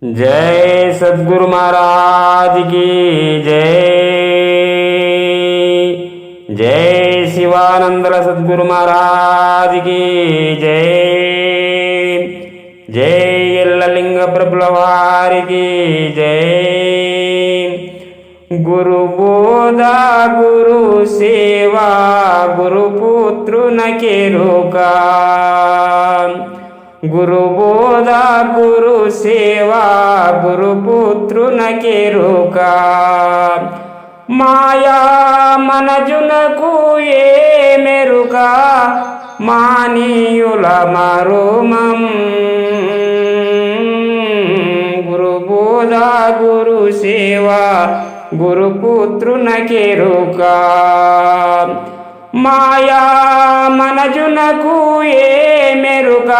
जय सद्गुरु महाराज की जय। जय शिवानंद सद्गुरु महाराज की जय। जय यल्ललिंग प्रभुల వారికి जय। गुरु बोधा गुरु सेवा गुरु पुत्र न केरुका। गुरु बोधा गुरु सेवा गुरु पुत्र न केरुका। माया मनजुनకు ఏ మెరుక మానీయుల మరుమం। गुरु बोधा गुरु सेवा गुरु पुत्र न केरुका। माया मनजुनకు ఏ మెరుక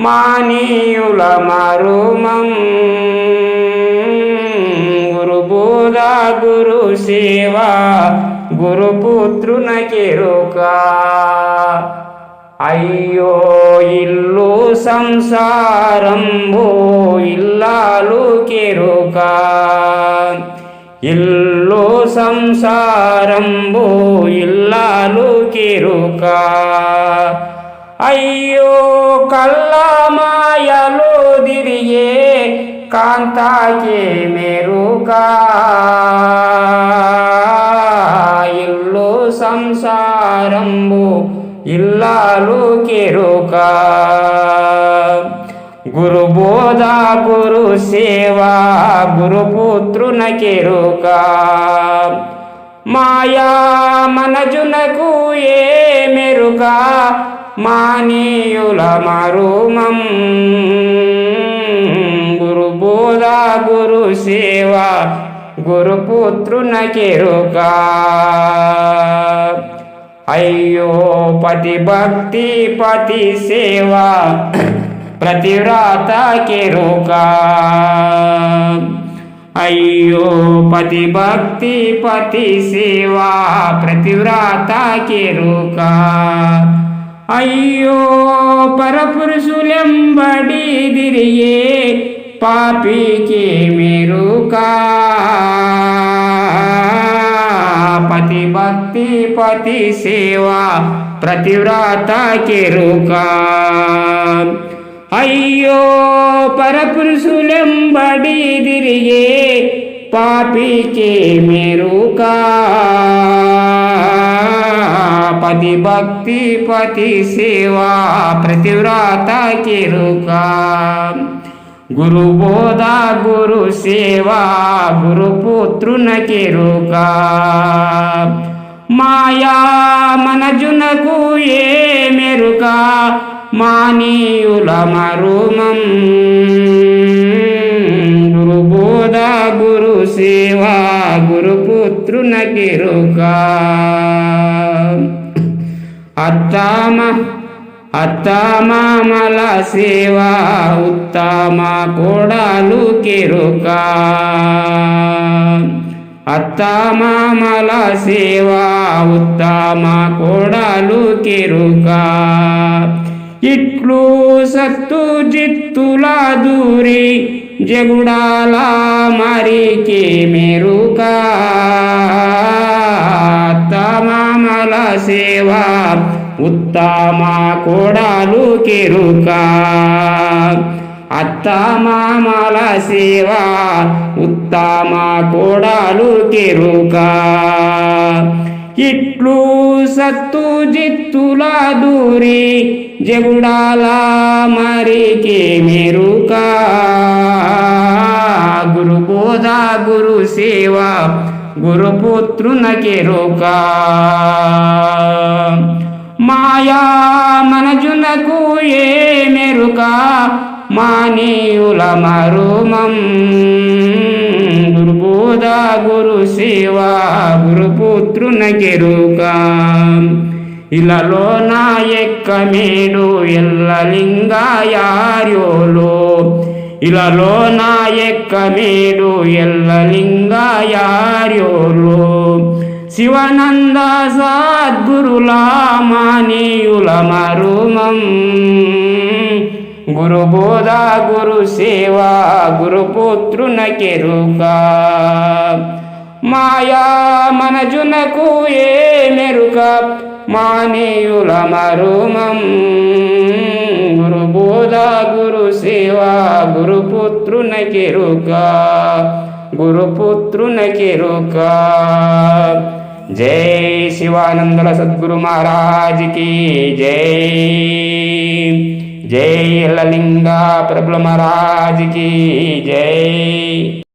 మానీయుల మరుమం। गुरु बोधा गुरु सेवा गुरु पुत्र न केरुका। అయ్యో ఇల్లు సంసారంబో ఇల్లాలు కెరుకా। ఇల్లు సంసారంబో ఇల్లాలు కెరుకా। అయ్యో కళ్ళ మాయలో దిరియే కాంతాకే మెరుకా। ఇల్లు సంసారంబో ఇల్లాలు కెరుకా। गुरु बोधा गुरु सेवा गुरु पुत्र न केरुका। माया मनजुनకు ఏ మెరుక మానీయుల మరుమం। गुरु बोधा गुरु सेवा गुरु पुत्र न केरुका। అయ్యో పతి భక్తి పతి సేవా प्रतिव्रता केरुका। अय्यो पति भक्ति पति सेवा प्रतिव्रता केरुका। अय्यो परपुरुषुलेंबडी दिरिये पापी के मेरुका। पति भक्ति पति सेवा प्रतिव्रता केरुका। అయ్యో పరపురుషులెంబడి దిరియే పాపికే మెరుకా। పతి భక్తి పతి సేవా ప్రతివ్రత కెరుకా। గురు బోధా గురు సేవా గురు పుత్ర న కేరుకా। మాయా మనజునకు ఏ మెరుక మానీయుల మరుమం। గురు బోధా గురు సేవా గురు పుత్ర న కేరుకా। అత్తమామల సేవా ఉత్తమ కోడలు కేరుకా। అత్తమామల సేవా ఉత్తమ కోడలు కేరుకా। ఇట్లు సత్తు జిత్తుల దూరి జగుడాల మరికి మెరుకా। అత్తమామల సేవా ఉత్తమ కోడలు కేరుకా। అత్తమామల సేవా ఉత్తమ కోడలు కేరుకా। ఇట్లు సత్తు జిత్తుల దూరి జగుడాల మరికి మెరుకా। గురు బోధా గురు సేవా గురు పుత్ర న కేరుకా। మాయా మనజునకు ఏ మెరుక మానీయుల మరుమం। గురు బోధా గురు సేవా గురు పుత్ర న కేరుకా। ఇలలో నా ఎక్కమేడు ఎల్లలింగాయార్యోలో। ఇలలో నా ఎక్కమేడు ఎల్లలింగాయార్యోలో। శివానంద సద్గురుల మానీయుల మరుమం। గురు బోధ గురు సేవ గురుపుత్రునకెరుక మాయా మనజునకు ఏ మెరుక మానేయుల మరుమం గురు బోధ గురు సేవ గురుపుత్రునకెరుక గురుపుత్రునకెరుక జై శివానందుల సద్గురు మహారాజ్ की జై జై లలింగ ప్రభుల మహారాజ్ की జై।